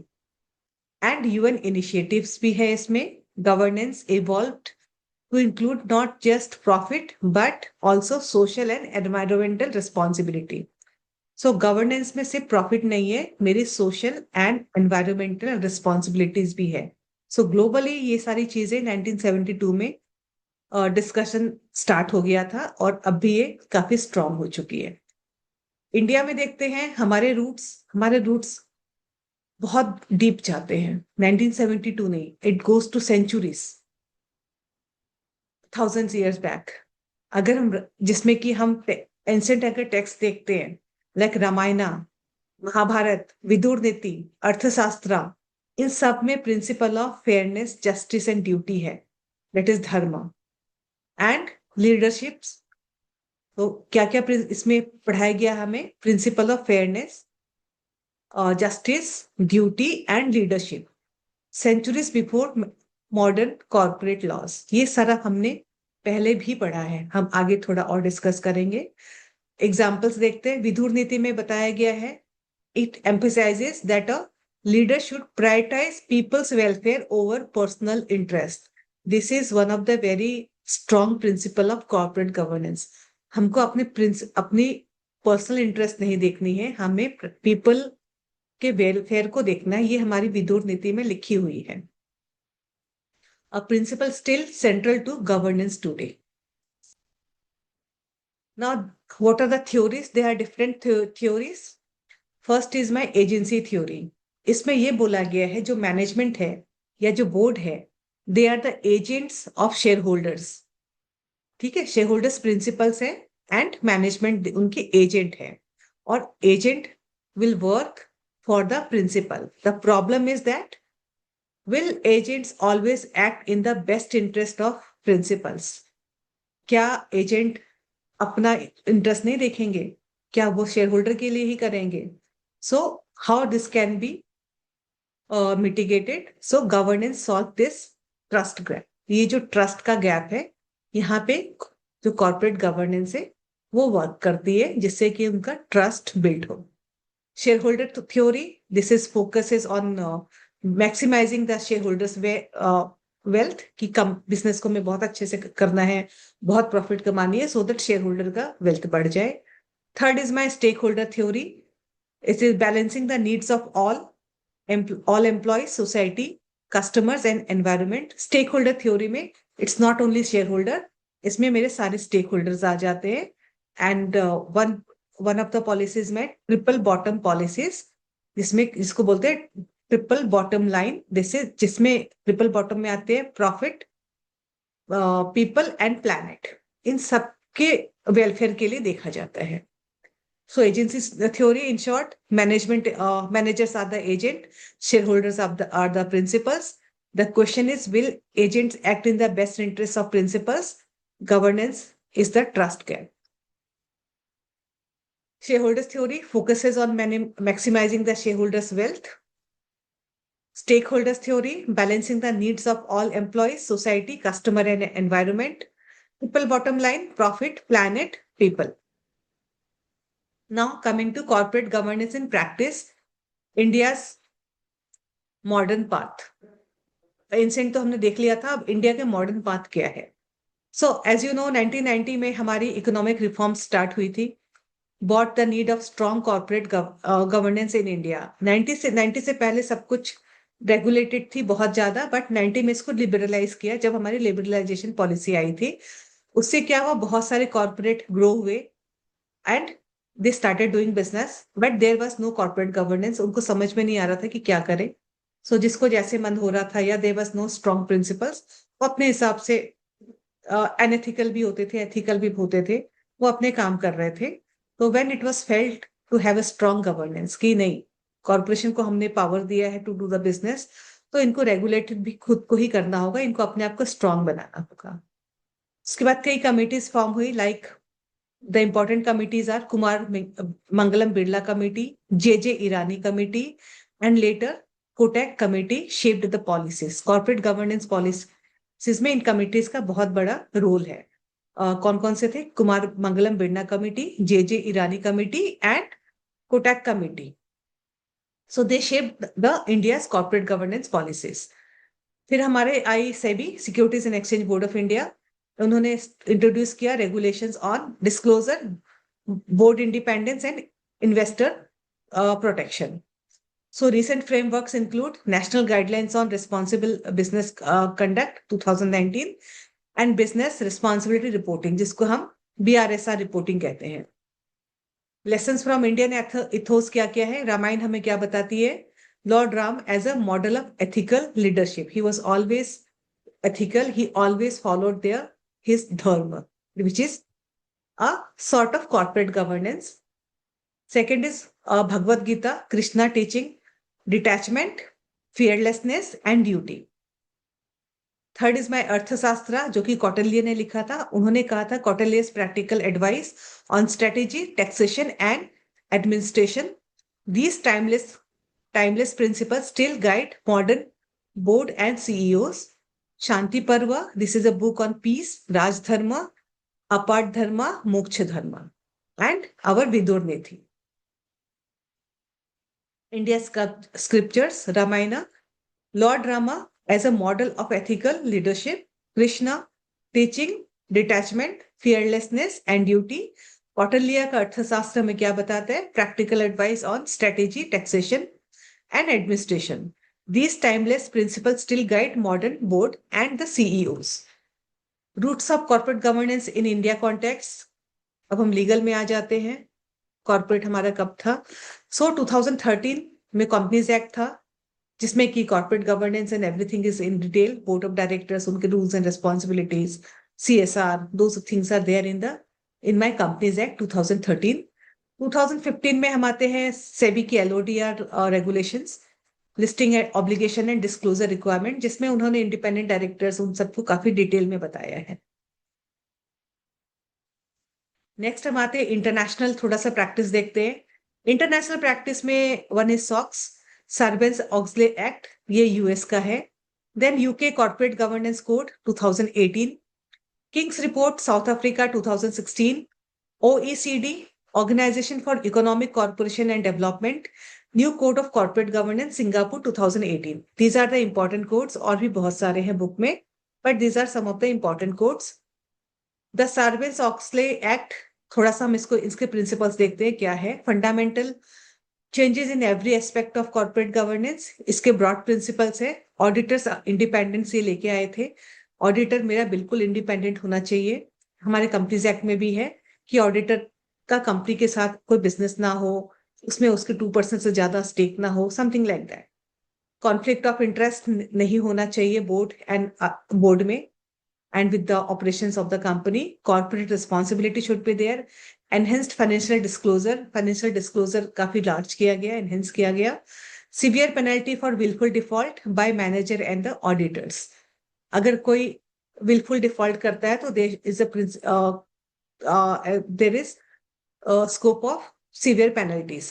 and UN initiatives भी है इसमें। Governance evolved to include not just profit but also social and environmental responsibility. So governance में सिर्फ profit नहीं है, मेरी social and environmental responsibilities भी है। सो ग्लोबली ये सारी चीजें 1972 में डिस्कशन स्टार्ट हो गया था, और अब भी ये काफी स्ट्रांग हो चुकी है। इंडिया में देखते हैं, हमारे रूट्स बहुत डीप जाते हैं। 1972 नहीं, it goes to centuries, thousands years back. अगर हम जिसमें कि हम एंशिएंट अगर टेक्स्ट देखते हैं, लाइक रामायणा, महाभारत, विदुर नीति, अर्थशास्त्र, इन सब में principle of fairness, justice and duty है, that is dharma. And leaderships, तो क्या क्या इसमें पढ़ाया गया हमें, principle of fairness, justice, duty and leadership, centuries before modern corporate laws. ये सारा हमने पहले भी पढ़ा है, हम आगे थोड़ा और डिस्कस करेंगे। एग्जाम्पल्स देखते हैं। विदुर नीति में बताया गया है, it emphasizes that a leader should prioritize people's welfare over personal interest. This is one of the very strong principle of corporate governance. हमको अपनी पर्सनल इंटरेस्ट नहीं देखनी है, हमें पीपल के वेलफेयर को देखना है। ये हमारी विदुर नीति में लिखी हुई है। A principle still central to governance today. Now, what are the theories? There are different theories. First is my agency theory. इसमें यह बोला गया है जो मैनेजमेंट है या जो बोर्ड है, they are the agents of share holders. ठीक है, शेयर होल्डर्स प्रिंसिपल्स है एंड मैनेजमेंट उनके एजेंट है, और agent will work for the principal. The problem is that will agents always act in the best interest of principals? क्या agent अपना interest नहीं देखेंगे? क्या वो शेयर होल्डर के लिए ही करेंगे? So how this can be mitigated? So governance solve this trust gap. ये जो ट्रस्ट का गैप है, यहाँ पे जो कॉर्पोरेट गवर्नेंस है वो वर्क करती है जिससे कि उनका ट्रस्ट बिल्ड हो। Shareholder theory, this is focuses on maximizing the shareholders wealth, कि कम बिजनेस को हमें बहुत अच्छे से करना है, बहुत प्रॉफिट कमानी है, सो दैट शेयर होल्डर का वेल्थ बढ़ जाए। Third is my stakeholder theory. It is balancing the needs of all employees, society, customers and environment. Stakeholder theory में it's not only shareholder, इसमें मेरे सारे stakeholders आ जाते हैं। And one of the policies में triple bottom policies, जिसको बोलते हैं ट्रिपल बॉटम लाइन। जिसमें ट्रिपल बॉटम में आते हैं प्रॉफिट, पीपल एंड प्लैनेट, इन सबके वेलफेयर के लिए देखा जाता है। So agency theory, in short, managers are the agent, shareholders are the principals. The question is, will agents act in the best interest of principals? Governance is the trust gap. Shareholders theory focuses on maximizing the shareholders' wealth. Stakeholders theory, balancing the needs of all employees, society, customer and environment. Triple bottom line, profit, planet, people. Now coming to corporate governance in practice, India's modern path. Ancient तो हमने देख लिया था, अब India के modern path क्या है? So as you know, 1990 में हमारी इकोनॉमिक रिफॉर्म स्टार्ट हुई थी, bought the need of strong corporate governance in India. 90 से पहले सब कुछ रेगुलेटेड थी बहुत ज्यादा, बट 90 में इसको लिबरलाइज किया। जब हमारी लिबरलाइजेशन पॉलिसी आई थी, उससे क्या हुआ, बहुत सारे कॉर्पोरेट ग्रो हुए and they started doing business, but there was no corporate governance. उनको समझ में नहीं आ रहा था कि क्या करें। सो जिसको जैसे मन हो रहा था, या there was no strong principles, वो अपने हिसाब से अनएथिकल भी होते थे, एथिकल भी होते थे, वो अपने काम कर रहे थे। तो when it was felt to have a strong governance, कि नहीं, कॉर्पोरेशन को हमने पावर दिया है टू डू द बिजनेस, तो इनको रेगुलेटेड भी खुद को ही करना होगा, इनको अपने आप को स्ट्रॉन्ग बनाना होगा। उसके बाद कई कमिटीज फॉर्म हुई, like the important committees are Kumar Mangalam Birla Committee, J.J. Irani Committee, and later Kotak Committee shaped the policies. Corporate governance policies में इन committees का बहुत बड़ा रोल है। कौन कौन से थे? Kumar Mangalam Birla committee, J.J. Irani committee and Kotak committee. So they shape the India's corporate governance policies. फिर हमारे आई SEBI, securities and exchange board of India, उन्होंने इंट्रोड्यूस किया regulations on disclosure, board independence and investor protection. So recent frameworks include national guidelines on responsible business conduct 2019 and business responsibility reporting, जिसको हम BRSR reporting कहते हैं। Lessons from Indian ethos क्या क्या है? रामायण हमें क्या बताती है? Lord Ram as a model of ethical leadership, he was always ethical, he always followed his dharma, which is a sort of corporate governance. Second is Bhagavad Gita, Krishna teaching detachment, fearlessness and duty. Third is माई अर्थशास्त्र, जो कि कौटिल्य ने लिखा था। उन्होंने कहा था कौटिल्य's practical advice on strategy, taxation and administration. These timeless principles still guide modern board and CEOs. Shanti Parva, this is a book on peace, Raj Dharma, Apart Dharma, Moksha Dharma, and our Vidur Nethi. India's scriptures, Ramayana, Lord Rama as a model of ethical leadership, Krishna teaching detachment, fearlessness and duty. Kautilya का अर्थशास्त्र में क्या बताता है? Practical advice on strategy, taxation and administration. These timeless principles still guide modern board and the CEOs. Roots of corporate governance in India context. अब हम legal में आ जाते हैं. कॉर्पोरेट हमारा कब था? 2013 में कंपनीज एक्ट था, जिसमें कि corporate governance and everything is in detail. Board of directors, उनके rules and responsibilities, CSR, those things are there in my companies act 2013. 2015 में हम आते हैं सेबी की LODR रेगुलेशंस, listing obligation and disclosure requirement, जिसमें उन्होंने इंडिपेंडेंट डायरेक्टर्स उन सबको काफी डिटेल में बताया है. नेक्स्ट हम आते हैं इंटरनेशनल, थोड़ा सा प्रैक्टिस देखते हैं. इंटरनेशनल प्रैक्टिस में one is SOX Sarbanes Oxley act, ये यूएस का है. Then UK corporate governance code 2018, King's report South Africa 2016, OECD organization for economic corporation and development, new code of corporate governance Singapore 2018. These are the important codes. और भी बहुत सारे हैं book में, but these are some of the important codes. The Sarbanes Oxley act, थोड़ा सा हम इसके प्रिंसिपल्स देखते हैं क्या है. Fundamental changes in every aspect of corporate governance, इसके ब्रॉड प्रिंसिपल्स है. ऑडिटर्स इंडिपेंडेंस ये लेके आए थे. ऑडिटर मेरा बिल्कुल इंडिपेंडेंट होना चाहिए. हमारे कंपनीज एक्ट में भी है कि ऑडिटर का कंपनी के साथ कोई बिजनेस ना हो, उसमें उसके 2% से ज्यादा स्टेक ना हो, something like that. Conflict of interest नहीं होना चाहिए बोर्ड में and with the operations of the company. Corporate responsibility should be there. Enhanced financial disclosure काफी large किया गया, enhance किया गया. Severe penalty for willful default by manager and the auditors. अगर कोई willful default करता है तो there is a scope of severe penalties.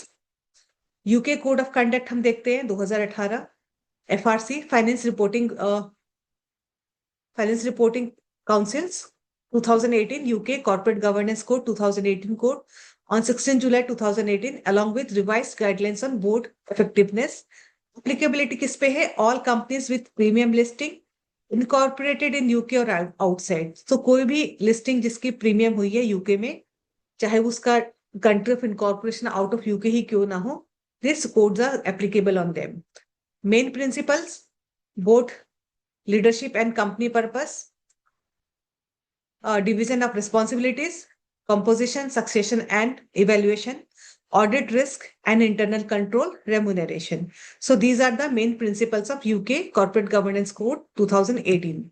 UK Code of Conduct हम देखते हैं 2018. FRC Finance Reporting Councils 2018, UK Corporate Governance Code 2018 code on 16 July 2018, along with revised guidelines on board effectiveness. Applicability किस पे है? All companies with premium listing incorporated in UK और outside. So कोई भी listing जिसकी premium हुई है UK में, चाहे उसका country of incorporation out of UK ही क्यों ना हो, these codes are applicable on them. Main principles: board leadership and company purpose, division of responsibilities, composition, succession and evaluation, audit risk and internal control, remuneration. So these are the main principles of UK Corporate Governance Code 2018.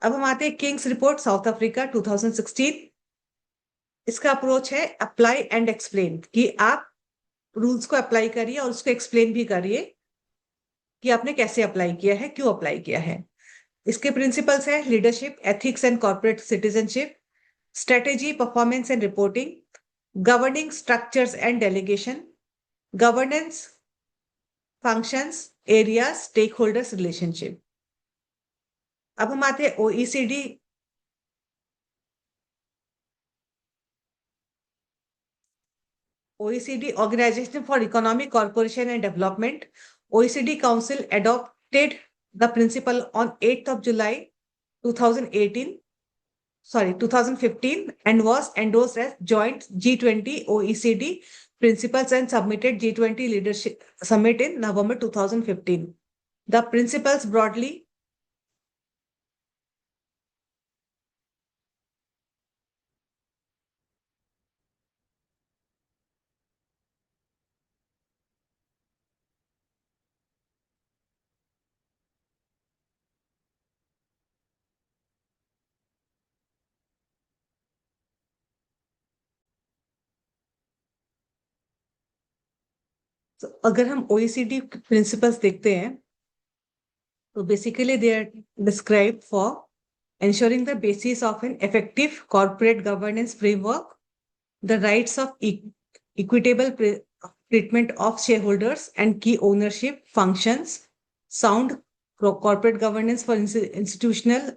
अब हम आते हैं Kings report South Africa 2016. इसका approach है apply and explain, कि आप rules को apply करिए और उसको एक्सप्लेन भी करिए कि आपने कैसे अप्लाई किया है, क्यों अप्लाई किया है. इसके प्रिंसिपल्स है leadership, ethics and corporate citizenship, strategy, performance and reporting, governing structures and delegation, governance functions, area, stakeholders relationship. अब हम आते हैं OECD. OECD Organization for Economic Cooperation and Development. OECD Council adopted the principle on 8th of July 2015 and was endorsed as joint G20 OECD principles and submitted G20 leadership summit in November 2015. The principles broadly So, अगर हम OECD principles देखते हैं तो basically they are described for ensuring the basis of an effective corporate governance framework, the rights of equitable treatment of shareholders and key ownership functions, sound corporate governance for institutional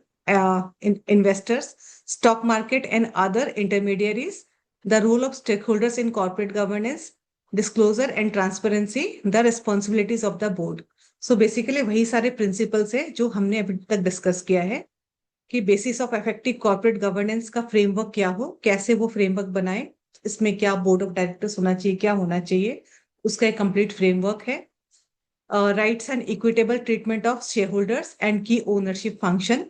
investors, stock market and other intermediaries, the role of stakeholders in corporate governance, disclosure and transparency, the responsibilities of the board. So basically वही सारे principles है जो हमने अभी तक discuss किया है कि basis of effective corporate governance का फ्रेमवर्क क्या हो, कैसे वो फ्रेमवर्क बनाए, इसमें क्या बोर्ड ऑफ डायरेक्टर्स होना चाहिए, क्या होना चाहिए, उसका एक कंप्लीट फ्रेमवर्क है. Rights and equitable treatment of share holders and key ownership function.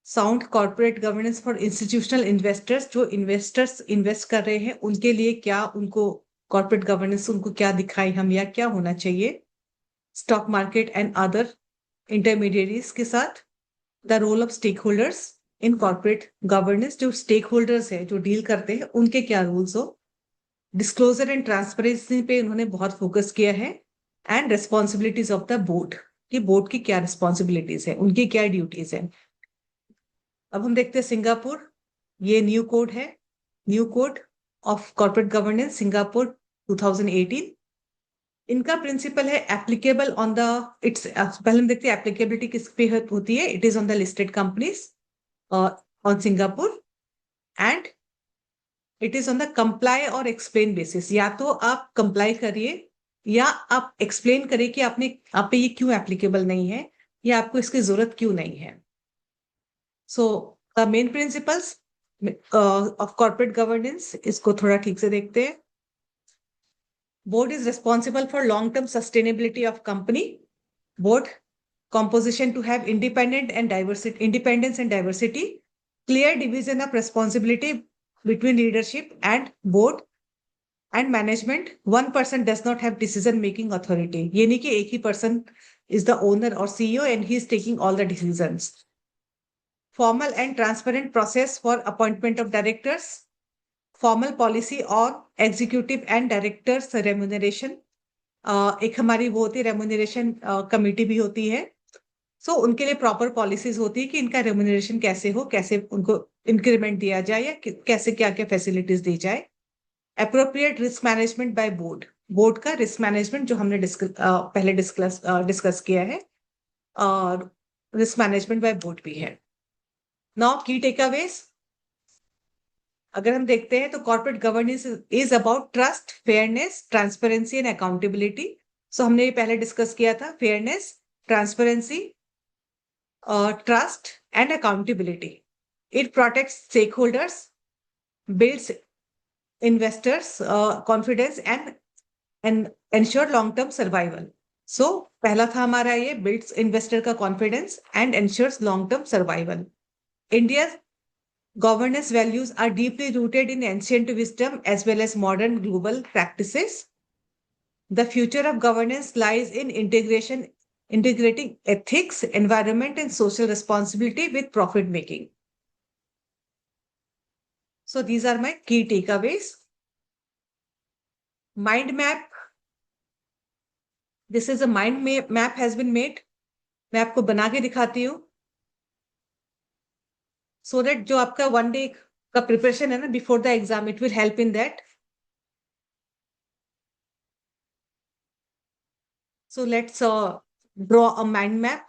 Sound corporate governance for institutional investors, जो इन्वेस्टर्स इन्वेस्ट कर रहे हैं उनके लिए क्या, उनको कॉर्पोरेट गवर्नेंस उनको क्या दिखाई हम, या क्या होना चाहिए. Stock market and other intermediaries के साथ. The role of stakeholders in corporate governance, जो स्टेक होल्डर्स है जो डील करते हैं उनके क्या रूल्स हो. डिस्क्लोजर एंड ट्रांसपेरेंसी पे उन्होंने बहुत फोकस किया है. And responsibilities of the board, कि बोर्ड की क्या रिस्पॉन्सिबिलिटीज है, उनकी क्या ड्यूटीज है. अब हम देखते हैं सिंगापुर. ये न्यू कोड है, new code of corporate governance Singapore 2018. इनका प्रिंसिपल है एप्लीकेबल ऑन द, इट्स पहले हम देखते हैं एप्लीकेबिलिटी किस पे होती है. It is on the listed companies on Singapore and it is on the comply और एक्सप्लेन बेसिस. या तो आप कंप्लाई करिए या आप एक्सप्लेन करिए कि आप पे ये क्यों एप्लीकेबल नहीं है, या आपको इसकी जरूरत क्यों नहीं है. So the main principles of corporate governance, इसको थोड़ा ठीक से देखते हैं. Board is responsible for long term sustainability of company. Board composition to have independence and diversity, clear division of responsibility between leadership and board and management. One person does not have decision making authority. ये नहीं कि एक ही person is the owner or CEO and he is taking all the decisions. Formal and transparent process for appointment of directors. Formal policy on executive and directors remuneration. एक हमारी वो होती है remuneration committee भी होती है. सो उनके लिए प्रॉपर पॉलिसीज होती है कि इनका रेम्यूनरेशन कैसे हो, कैसे उनको इंक्रीमेंट दिया जाए, या कैसे क्या क्या फैसिलिटीज दी जाए. Appropriate risk management by board. Board का रिस्क मैनेजमेंट जो हमने पहले डिस्कस किया है, और रिस्क मैनेजमेंट बाय बोर्ड भी है. नाउ की टेकअवेज अगर हम देखते हैं तो corporate governance is about trust, fairness, transparency and accountability. So हमने ये पहले डिस्कस किया था, fairness, transparency, trust and accountability. It protects stakeholders, builds investors confidence and ensure long term survival. So पहला था हमारा ये, builds investor का confidence and ensures long term survival. India's governance values are deeply rooted in ancient wisdom as well as modern global practices. The future of governance lies in integrating ethics, environment, and social responsibility with profit making. So these are my key takeaways. Mind map. This is a mind map has been made. मैं आपको बना के दिखाती हूँ. So that जो आपका one day का preparation है ना before the exam, it will help in that. So let's draw a mind map.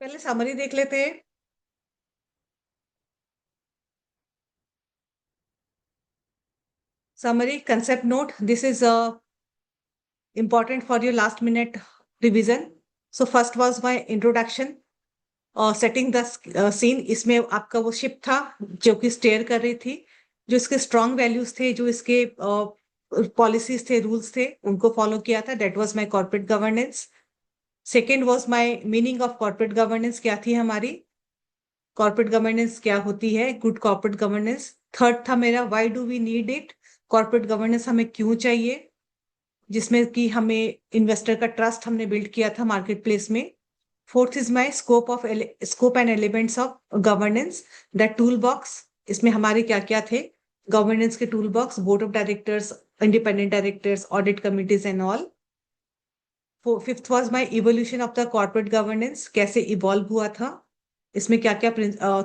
पहले समरी देख लेते हैं. Summary concept note. This is important for your last minute revision. So first was my introduction, setting the scene. इसमें आपका वो ship था जो कि स्टेयर कर रही थी, जो इसके स्ट्रॉन्ग वैल्यूज थे, जो इसके पॉलिसीज थे, रूल्स थे, उनको फॉलो किया था. That was my corporate governance. Second was my meaning of corporate governance, क्या थी हमारी कॉर्पोरेट गवर्नेंस, क्या होती है गुड कॉर्पोरेट गवर्नेंस. थर्ड था मेरा why do we need it, corporate governance हमें क्यों चाहिए, जिसमें कि हमें इन्वेस्टर का ट्रस्ट हमने बिल्ड किया था मार्केट प्लेस में. Fourth is my scope and elements of governance, the toolbox, इसमें हमारे क्या क्या थे? गवर्नेंस के toolbox, board of directors, independent directors, audit committees and all. Fifth was my evolution of the corporate governance, कैसे evolve हुआ था, इसमें क्या क्या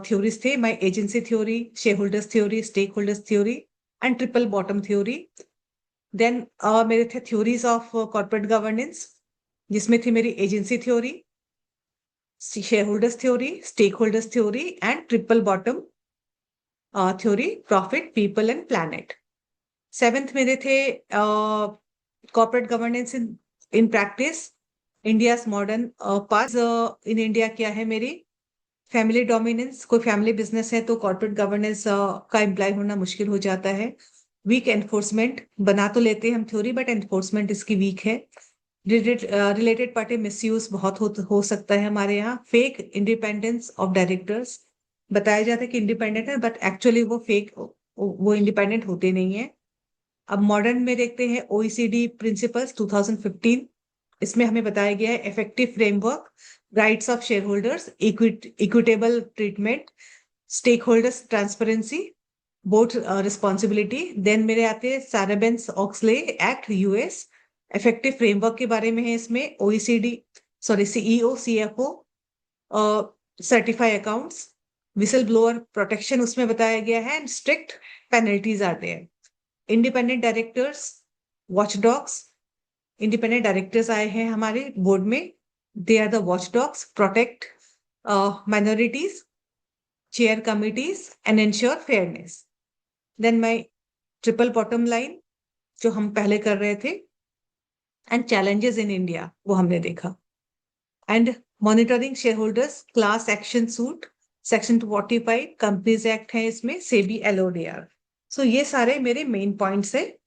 थ्योरीज थे? My agency theory, shareholders theory, stakeholders theory and triple bottom theory. Then मेरे थे theories of corporate governance, जिसमें थी मेरी agency theory, shareholders theory, stakeholders theory and triple bottom theory, profit, people and planet. Seventh मेरे थे corporate governance in practice, India modern pass in India क्या है मेरी? फैमिली डोमिनेंस, कोई family business है तो कॉर्पोरेट गवर्नेंस का employ होना मुश्किल हो जाता है। वीक एनफोर्समेंट, बना तो लेते हैं हम थ्योरी बट एनफोर्समेंट इसकी वीक है। रिलेटेड पार्टी मिसयूज बहुत हो सकता है हमारे यहाँ। फेक इंडिपेंडेंस ऑफ डायरेक्टर्स, बताया जाता है कि इंडिपेंडेंट है बट एक्चुअली वो फेक, वो इंडिपेंडेंट होते नहीं है। अब मॉडर्न में देखते हैं OECD प्रिंसिपल्स 2015, इसमें हमें बताया गया है effective framework, rights of share holders, equitable treatment, stake holders transparency, board responsibility. Then मेरे आते हैं Sarbanes Oxley act US, effective framework के बारे में है इसमें। OECD, sorry, CEO CFO certify accounts, whistle blower protection उसमें बताया गया है एंड स्ट्रिक्ट पेनल्टीज आते हैं। Independent directors, watchdogs, independent directors आए हैं हमारे बोर्ड में, they are the watchdogs, protect minorities, chair committees and ensure fairness. Then my triple bottom line जो हम पहले कर रहे थे, एंड चैलेंजेस इन इंडिया वो हमने देखा, and monitoring share holders class action suit, section 245 companies act है इसमें, सेबी LODR। सो ये सारे मेरे मेन पॉइंट्स है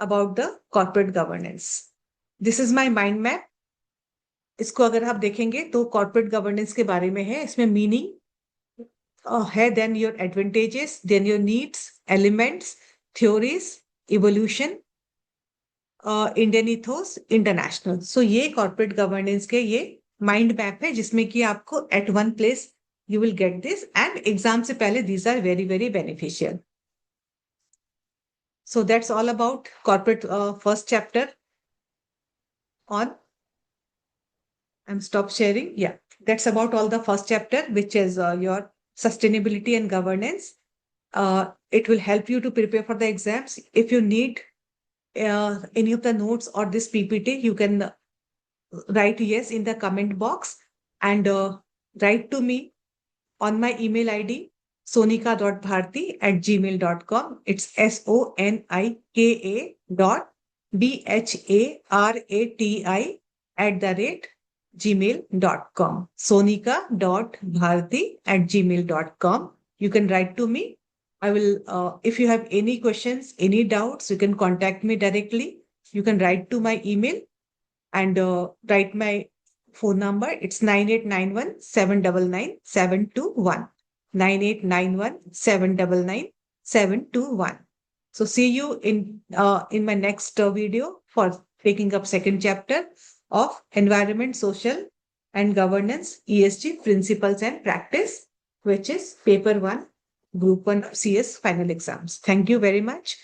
about the corporate governance. This is my mind map. इसको अगर आप देखेंगे तो कॉर्पोरेट गवर्नेंस के बारे में है, इसमें मीनिंग है, then your advantages, then your needs, elements, theories, evolution, Indian ethos, international. So ये कॉर्पोरेट गवर्नेंस के ये माइंड मैप है जिसमें कि आपको at one place you will get this, and exam से पहले these are very very beneficial. So that's all about corporate first chapter on. I'm stop sharing. Yeah, that's about all the first chapter, which is your sustainability and governance. It will help you to prepare for the exams. If you need any of the notes or this PPT, you can write yes in the comment box and write to me on my email ID sonika.bharti@gmail.com. It's sonika.bharati@gmail.com. sonika.bharti@gmail.com. You can write to me. I will, if you have any questions, any doubts, you can contact me directly. You can write to my email and write my phone number. It's 9891 799 721. 9891 799 721. So see you in my next video for taking up second chapter of Environment, Social and Governance, ESG Principles and Practice, which is paper 1, group 1 CS final exams. Thank you very much.